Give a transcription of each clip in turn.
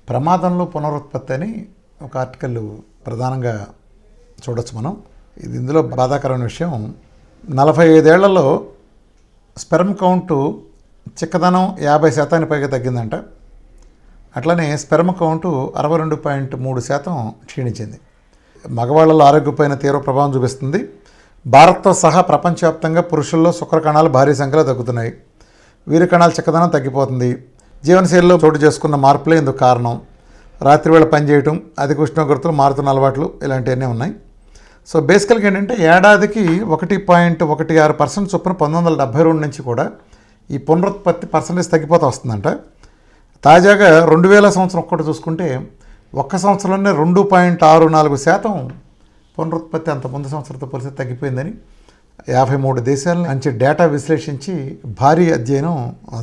ప్రమాదంలో పునరుత్పత్తి అని ఒక ఆర్టికల్ ప్రధానంగా చూడొచ్చు మనం. ఇది ఇందులో బాధాకరమైన విషయం. 45 ఏళ్లలో స్పెర్మ్ కౌంటు చిక్కదనం 50% పైగా తగ్గిందంట. అట్లనే స్పెర్మ్ కౌంటు 62.3% క్షీణించింది. మగవాళ్ళలో ఆరోగ్యపైన తీవ్ర ప్రభావం చూపిస్తుంది. భారత్తో సహా ప్రపంచవ్యాప్తంగా పురుషుల్లో శుక్ర కణాలు భారీ సంఖ్యలో తగ్గుతున్నాయి. వీర్య కణాల చిక్కదనం తగ్గిపోతుంది. జీవనశైలిలో చోటు చేసుకున్న మార్పులే ఇందుకు కారణం. రాత్రివేళ పనిచేయటం, అధిక ఉష్ణోగ్రతలు, మారుతున్న అలవాట్లు ఇలాంటివన్నీ ఉన్నాయి. సో బేసికల్గా ఏంటంటే ఏడాదికి 1.16% చొప్పున 1972 నుంచి కూడా ఈ పునరుత్పత్తి పర్సంటేజ్ తగ్గిపోతూ వస్తుందంట. తాజాగా 2000 సంవత్సరం ఒక్కటి చూసుకుంటే ఒక్క సంవత్సరంలోనే 2.64% పునరుత్పత్తి అంత ముందు సంవత్సరంతో పోలిస్తే తగ్గిపోయిందని 53 దేశాల నుంచి డేటా విశ్లేషించి భారీ అధ్యయనం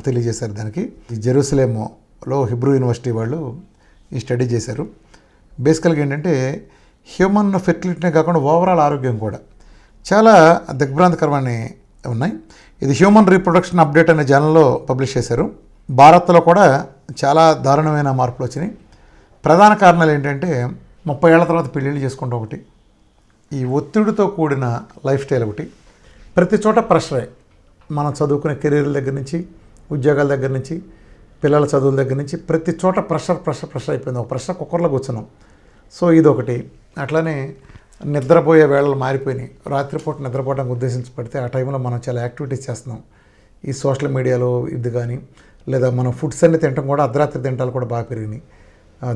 తెలియజేశారు. దానికి ఈ జెరూసలేంలో హిబ్రూ యూనివర్సిటీ వాళ్ళు ఈ స్టడీ చేశారు. బేసికల్గా ఏంటంటే హ్యూమన్ ఫెర్టిలిటీనే కాకుండా ఓవరాల్ ఆరోగ్యం కూడా చాలా దిగ్భ్రాంతికరమైన ఉన్నాయి. ఇది హ్యూమన్ రీప్రొడక్షన్ అప్డేట్ అనే జర్నల్లో పబ్లిష్ చేశారు. భారత్లో కూడా చాలా దారుణమైన మార్పులు వచ్చినాయి. ప్రధాన కారణాలు ఏంటంటే 30 ఏళ్ల తర్వాత పెళ్ళిళ్ళు చేసుకుంటాం ఒకటి, ఈ ఒత్తిడితో కూడిన లైఫ్ స్టైల్ ఒకటి, ప్రతి చోట ప్రెషరే. మనం చదువుకునే కెరీర్ల దగ్గర నుంచి, ఉద్యోగాల దగ్గర నుంచి, పిల్లల చదువుల దగ్గర నుంచి ప్రతి చోట ప్రెషర్ అయిపోయింది. ఒక ప్రెషర్ కుక్కర్లో కూర్చున్నాం. సో ఇదొకటి. అట్లానే నిద్రపోయే వేళలు మారిపోయినాయి. రాత్రిపూట నిద్రపోవడానికి ఉద్దేశించబడితే ఆ టైంలో మనం చాలా యాక్టివిటీస్ చేస్తున్నాం. ఈ సోషల్ మీడియాలో ఇది కానీ, లేదా మనం ఫుడ్స్ అన్ని తినడం కూడా అర్ధరాత్రి తింటాలు కూడా బాగా పెరిగినాయి.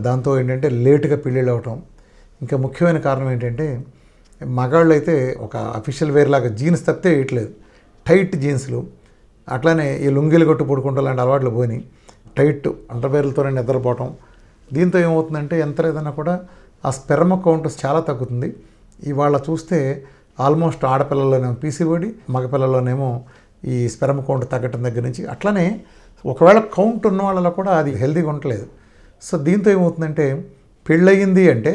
దాంతో ఏంటంటే లేటుగా పెళ్ళిళ్ళు అవటం. ఇంకా ముఖ్యమైన కారణం ఏంటంటే మగాళ్ళు అయితే ఒక అఫీషియల్ వేర్ లాగా జీన్స్ తప్పితే వేయట్లేదు, టైట్ జీన్స్లు. అట్లానే ఈ లుంగీలు కొట్టు పడుకుంటూ లాంటి అలవాట్లు పోయినాయి. టైట్ అండర్వేర్లతోనే నిద్రపోవటం. దీంతో ఏమవుతుందంటే ఎంత లేదన్నా కూడా ఆ స్పెర్మ్ కౌంట్ చాలా తగ్గుతుంది. ఇవాళ చూస్తే ఆల్మోస్ట్ ఆడపిల్లల్లోనేమో పీసీఓడి, మగపిల్లల్లోనేమో ఈ స్పెర్మ్ కౌంట్ తగ్గటం దగ్గర నుంచి. అట్లనే ఒకవేళ కౌంట్ ఉన్న వాళ్ళలో కూడా అది హెల్తీగా ఉండట్లేదు. సో దీంతో ఏమవుతుందంటే పెళ్ళయింది అంటే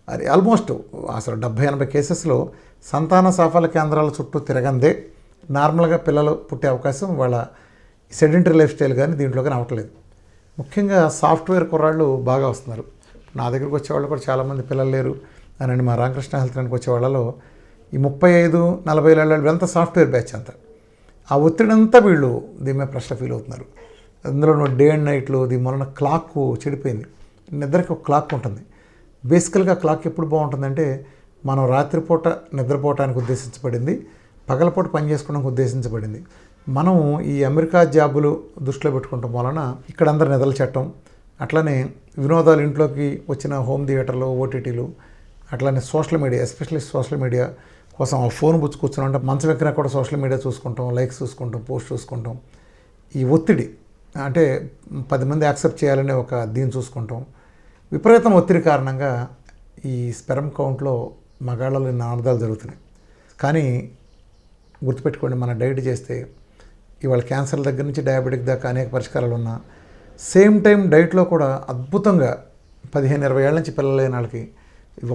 అది ఆల్మోస్ట్ అసలు 70-80 కేసెస్లో సంతాన సాఫల్య కేంద్రాల చుట్టూ తిరగందే నార్మల్గా పిల్లలు పుట్టే అవకాశం వాళ్ళ సెడెంటరీ లైఫ్ స్టైల్ కానీ దీంట్లో కానీ అవ్వట్లేదు. ముఖ్యంగా సాఫ్ట్వేర్ కుర్రాళ్ళు బాగా వస్తున్నారు. నా దగ్గరికి వచ్చేవాళ్ళు కూడా చాలామంది పిల్లలు లేరు అని మా రామకృష్ణ హెల్త్ క్లినిక్ వచ్చే వాళ్ళలో ఈ 35-40 ఏళ్ళ వీళ్ళంతా సాఫ్ట్వేర్ బ్యాచ్ అంతా. ఆ ఒత్తిడంతా వీళ్ళు దీని మీద ప్రెషర్ ఫీల్ అవుతున్నారు. అందులో డే అండ్ నైట్లు దీని వలన క్లాక్ చెడిపోయింది. నిద్రకి ఒక క్లాక్ ఉంటుంది. బేసికల్గా క్లాక్ ఎప్పుడు బాగుంటుందంటే మనం రాత్రిపూట నిద్రపోవటానికి ఉద్దేశించబడింది, పగలపూట పని చేసుకోవడానికి ఉద్దేశించబడింది. మనం ఈ అమెరికా జాబులు దృష్టిలో పెట్టుకోవటం వలన ఇక్కడ అందరు నిద్రలు చట్టం, అట్లనే వినోదాలు ఇంట్లోకి వచ్చిన హోమ్ థియేటర్లు, ఓటీటీలు, అట్లనే social media, especially social media కోసం ఆ ఫోన్ బుచ్చి కూర్చుని అంటే మంచం ఎక్కినా కూడా సోషల్ మీడియా చూసుకుంటాం, లైక్స్ చూసుకుంటాం, పోస్ట్ చూసుకుంటాం. ఈ ఒత్తిడి అంటే 10 మంది యాక్సెప్ట్ చేయాలనే ఒక దీన్ని చూసుకుంటాం. విపరీతం ఒత్తిడి కారణంగా ఈ స్పెర్మ్ కౌంట్లో మగాళ్ళలో అనార్థాలు జరుగుతున్నాయి. కానీ గుర్తుపెట్టుకోండి, మన డైట్ చేస్తే ఇవాళ క్యాన్సర్ దగ్గర నుంచి డయాబెటిక్ దాకా అనేక పరిష్కారాలు ఉన్నా సేమ్ టైం డైట్లో కూడా అద్భుతంగా 15-20 ఏళ్ళ నుంచి పిల్లలు లేని వాళ్ళకి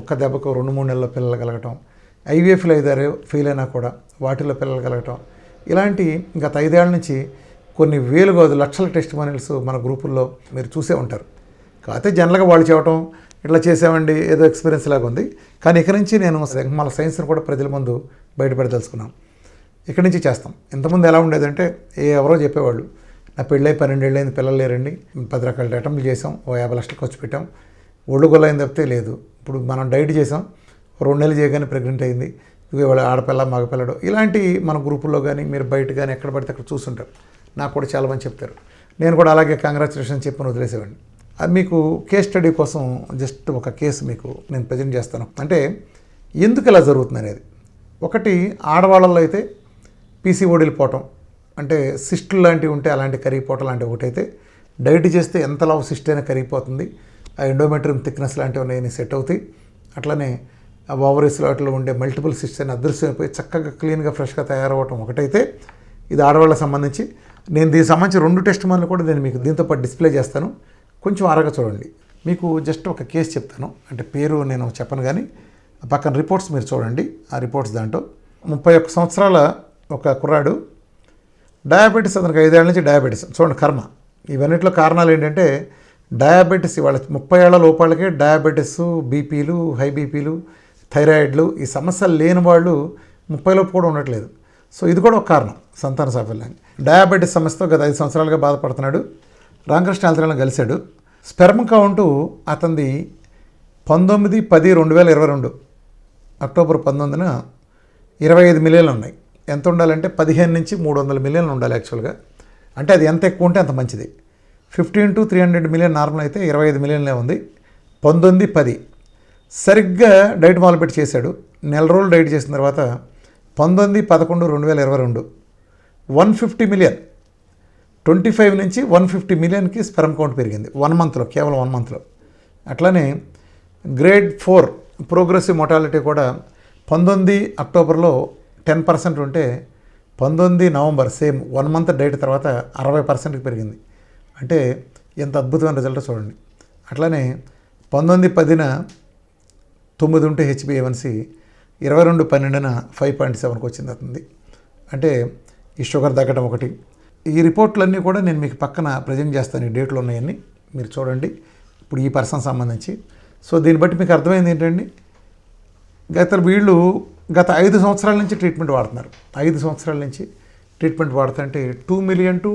ఒక్క దెబ్బకు 2-3 నెలల్లో పిల్లలు కలగటం, ఐవీఎఫ్లో 5-6 ఫెయిల్ అయినా కూడా వాటిలో పిల్లలు కలగటం, ఇలాంటి గత 5 ఏళ్ళ నుంచి కొన్ని వేలు కాదు లక్షల టెస్ట్ మనీల్స్ మన గ్రూపుల్లో మీరు చూసే ఉంటారు. కాకపోతే జనరల్గా వాళ్ళు చెప్పటం ఇట్లా చేసామండి ఏదో ఎక్స్పీరియన్స్ లాగా ఉంది. కానీ ఇక్కడి నుంచి నేను మన సైన్స్ని కూడా ప్రజల ముందు బయటపెడదలుచుకున్నాను. ఇక్కడి నుంచి చేస్తాం. ఇంతకుముందు ఎలా ఉండేదంటే ఎవరో చెప్పేవాళ్ళు నా పెళ్ళై 12 ఏళ్ళు అయింది, పిల్లలు లేరండి, 10 రకాల అటెంప్ట్లు చేసాం, 50 లక్షలు ఖర్చు పెట్టాం, ఒళ్ళు గొల్లైంది తప్పితే లేదు. ఇప్పుడు మనం డైట్ చేసాం, 2 నెలలు చేయగానే ప్రెగ్నెంట్ అయింది, ఇవాళ ఆడపిల్ల మగపిల్లడు, ఇలాంటి మన గ్రూపుల్లో కానీ మీరు బయట కానీ ఎక్కడ పడితే అక్కడ చూస్తుంటారు. నాకు కూడా చాలామంది చెప్తారు. నేను కూడా అలాగే కంగ్రాచులేషన్ చెప్పని వదిలేసేవాడిని. అది మీకు కేస్ స్టడీ కోసం జస్ట్ ఒక కేసు మీకు నేను ప్రజెంట్ చేస్తాను. అంటే ఎందుకు ఇలా జరుగుతుంది అనేది. ఒకటి, ఆడవాళ్ళలో అయితే పీసీఓడీలు పోవటం అంటే సిస్టులు లాంటివి ఉంటే అలాంటి కరిగిపోవటం లాంటివి ఒకటైతే డైట్ చేస్తే ఎంతలా సిస్ట్ అయినా కరిగిపోతుంది. ఆ ఎండోమెట్రియం థిక్నెస్ లాంటివి ఉన్నాయి సెట్ అవుతాయి. అట్లనే ఆ ఓవరీస్లో వాటిలో ఉండే మల్టిపుల్ సిస్ట్స్ అని అదృశ్యమైపోయి చక్కగా క్లీన్గా ఫ్రెష్గా తయారవటం ఒకటైతే ఇది ఆడవాళ్ళకి సంబంధించి. నేను దీనికి సంబంధించి 2 టెస్ట్ మనలు కూడా నేను మీకు దీంతో పాటు డిస్ప్లే చేస్తాను. కొంచెం ఆరగా చూడండి. మీకు జస్ట్ ఒక కేసు చెప్తాను, అంటే పేరు నేను చెప్పను కానీ పక్కన రిపోర్ట్స్ మీరు చూడండి. ఆ రిపోర్ట్స్ దాంట్లో 31 సంవత్సరాల ఒక కుర్రాడు, డయాబెటీస్, అతనికి 5 ఏళ్ళ నుంచి డయాబెటీస్. చూడండి కర్మ. ఇవన్నిట్లో కారణాలు ఏంటంటే డయాబెటీస్ ఇవాళ 30 ఏళ్ల లోపాలకే డయాబెటీస్, బీపీలు, హై బీపీలు, థైరాయిడ్లు ఈ సమస్యలు లేని వాళ్ళు 30 లోపు కూడా ఉండట్లేదు. సో ఇది కూడా ఒక కారణం సంతాన సాఫల్యానికి. డయాబెటీస్ సమస్యతో గత 5 సంవత్సరాలుగా బాధపడుతున్నాడు. రామకృష్ణ హెల్త్లైన్లో కలిశాడు. స్పెర్మ్ కౌంటు అతనిది 19/10/2022 అక్టోబర్ 19న 25 మిలియన్లు ఉన్నాయి. ఎంత ఉండాలంటే 15 నుంచి 300 మిలియన్లు ఉండాలి యాక్చువల్గా. అంటే అది ఎంత ఎక్కువ ఉంటే అంత మంచిది. 15 to 300 మిలియన్ నార్మల్ అయితే 25 మిలియన్లే ఉంది. 19/10 సరిగ్గా డైట్ మొదలుపెట్టి చేశాడు. నెల రోజులు డైట్ చేసిన తర్వాత 19/11/2022 150 మిలియన్ 25 నుంచి 150 మిలియన్కి స్పెర్మ్ కౌంట్ పెరిగింది 1 మంత్లో, కేవలం 1 మంత్లో. అట్లానే గ్రేడ్ 4 ప్రోగ్రెసివ్ మొటాలిటీ కూడా 19 అక్టోబర్లో 10% ఉంటే 19 నవంబర్ సేమ్ 1 మంత్ డైట్ తర్వాత 60%కి పెరిగింది. అంటే ఎంత అద్భుతమైన రిజల్ట్ చూడండి. అట్లానే 19/10న 9 ఉంటే HbA1c 22/12న 5.7కి వచ్చింది అవుతుంది. అంటే ఈ షుగర్ తగ్గడం ఒకటి. ఈ రిపోర్ట్లన్నీ కూడా నేను మీకు పక్కన ప్రజెంట్ చేస్తాను. ఈ డేట్లు ఉన్నాయన్నీ మీరు చూడండి. ఇప్పుడు ఈ పర్సన్ సంబంధించి. సో దీన్ని బట్టి మీకు అర్థమైంది ఏంటండి, వీళ్ళు గత 5 సంవత్సరాల నుంచి ట్రీట్మెంట్ వాడుతున్నారు. 5 సంవత్సరాల నుంచి ట్రీట్మెంట్ వాడుతుంటే 2 మిలియన్ టు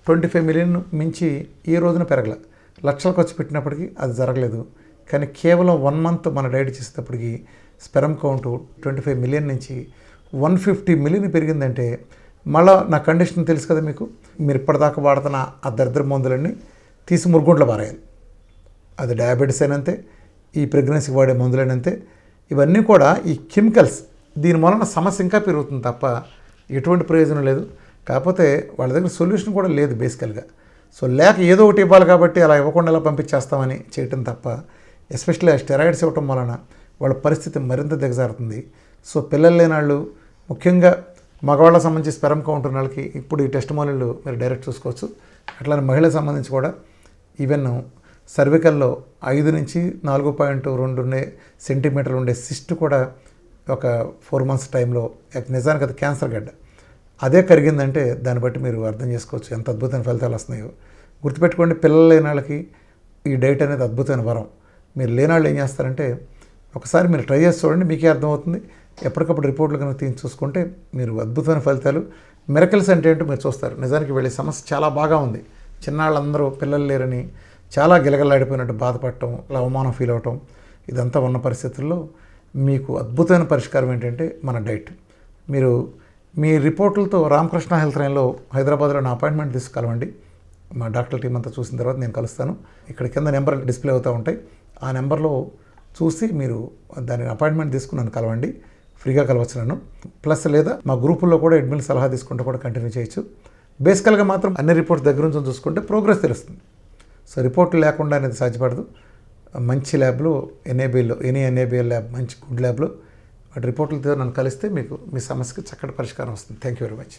25 మిలియన్ మించి ఈ రోజున పెరగల. లక్షలు ఖర్చు పెట్టినప్పటికీ అది జరగలేదు. కానీ కేవలం 1 మంత్ మన డైట్ చేసేటప్పటికి స్పెర్మ్ కౌంట్ 25 మిలియన్ నుంచి 150 మిలియన్ పెరిగిందంటే మళ్ళీ నా కండిషన్ తెలుసు కదా మీకు. మీరు ఇప్పటిదాకా వాడుతున్న ఆ దరిద్ర మందులన్నీ తీసి మురుగుంట్లో పారేయాలి. అది డయాబెటీస్ అయినంతే, ఈ ప్రెగ్నెన్సీకి వాడే మందులైనంతే. ఇవన్నీ కూడా ఈ కెమికల్స్, దీని వలన సమస్య ఇంకా పెరుగుతుంది తప్ప ఎటువంటి ప్రయోజనం లేదు. కాకపోతే వాళ్ళ దగ్గర సొల్యూషన్ కూడా లేదు బేసికల్గా. సో లేక ఏదో ఒకటి ఇవ్వాలి కాబట్టి అలా ఇవ్వకుండా ఎలా పంపించేస్తామని చేయటం తప్ప, ఎస్పెషల్లీ ఆ స్టెరాయిడ్స్ ఇవ్వటం వలన వాళ్ళ పరిస్థితి మరింత దిగజారుతుంది. సో పిల్లలు లేని వాళ్ళు, ముఖ్యంగా మగవాళ్ళకి సంబంధించి స్పెర్మ్ కౌంట్ ఉన్న వాళ్ళకి ఇప్పుడు ఈ టెస్ట్ మోలీలు మీరు డైరెక్ట్ చూసుకోవచ్చు. అట్లానే మహిళలకు సంబంధించి కూడా ఈవెన్ సర్వికల్లో 5 నుంచి 4.2 ఉండే సెంటీమీటర్లు ఉండే సిస్ట్ కూడా ఒక 4 మంత్స్ టైంలో, నిజానికి అది క్యాన్సర్ గడ్డ, అదే కరిగిందంటే దాన్ని బట్టి మీరు అర్థం చేసుకోవచ్చు ఎంత అద్భుతమైన ఫలితాలు వస్తున్నాయో. గుర్తుపెట్టుకోండి, పిల్లలు లేని వాళ్ళకి ఈ డైట్ అనేది అద్భుతమైన వరం. మీరు లేని వాళ్ళు ఏం చేస్తారంటే ఒకసారి మీరు ట్రై చేసి చూడండి, మీకే అర్థమవుతుంది. ఎప్పటికప్పుడు రిపోర్ట్లు కనుక తీసి చూసుకుంటే మీరు అద్భుతమైన ఫలితాలు, మిరకల్స్ అంటే ఏంటో మీరు చూస్తారు. నిజానికి వెళ్ళే సమస్య చాలా బాగా ఉంది. చిన్నాళ్ళందరూ పిల్లలు లేరని చాలా గిలగలాడిపోయినట్టు బాధపడటం, అలా అవమానం ఫీల్ అవటం, ఇదంతా ఉన్న పరిస్థితుల్లో మీకు అద్భుతమైన పరిష్కారం ఏంటంటే మన డైట్. మీరు మీ రిపోర్టులతో రామకృష్ణ హెల్త్ లైన్లో హైదరాబాద్లో నా అపాయింట్మెంట్ తీసుకెళ్ళండి. మా డాక్టర్ టీం అంతా చూసిన తర్వాత నేను కలుస్తాను. ఇక్కడ కింద నెంబర్ డిస్ప్లే అవుతూ ఉంటాయి. ఆ నెంబర్లో చూసి మీరు దాని అపాయింట్మెంట్ తీసుకుని నన్ను కలవండి. ఫ్రీగా కలవచ్చు నన్ను. ప్లస్ లేదా మా గ్రూపుల్లో కూడా అడ్మిన్ సలహా తీసుకుంటూ కూడా కంటిన్యూ చేయొచ్చు. బేసికల్గా మాత్రం అన్ని రిపోర్ట్స్ దగ్గర నుంచి చూసుకుంటే ప్రోగ్రెస్ తెలుస్తుంది. సో రిపోర్ట్లు లేకుండా అనేది సాధ్యపడదు. మంచి ల్యాబ్లో ఎన్ఏబిఎల్ ల్యాబ్, మంచి గుడ్ ల్యాబ్లో వాటి రిపోర్ట్లతో నన్ను కలిస్తే మీకు మీ సమస్యకి చక్కటి పరిష్కారం వస్తుంది. Thank you very much.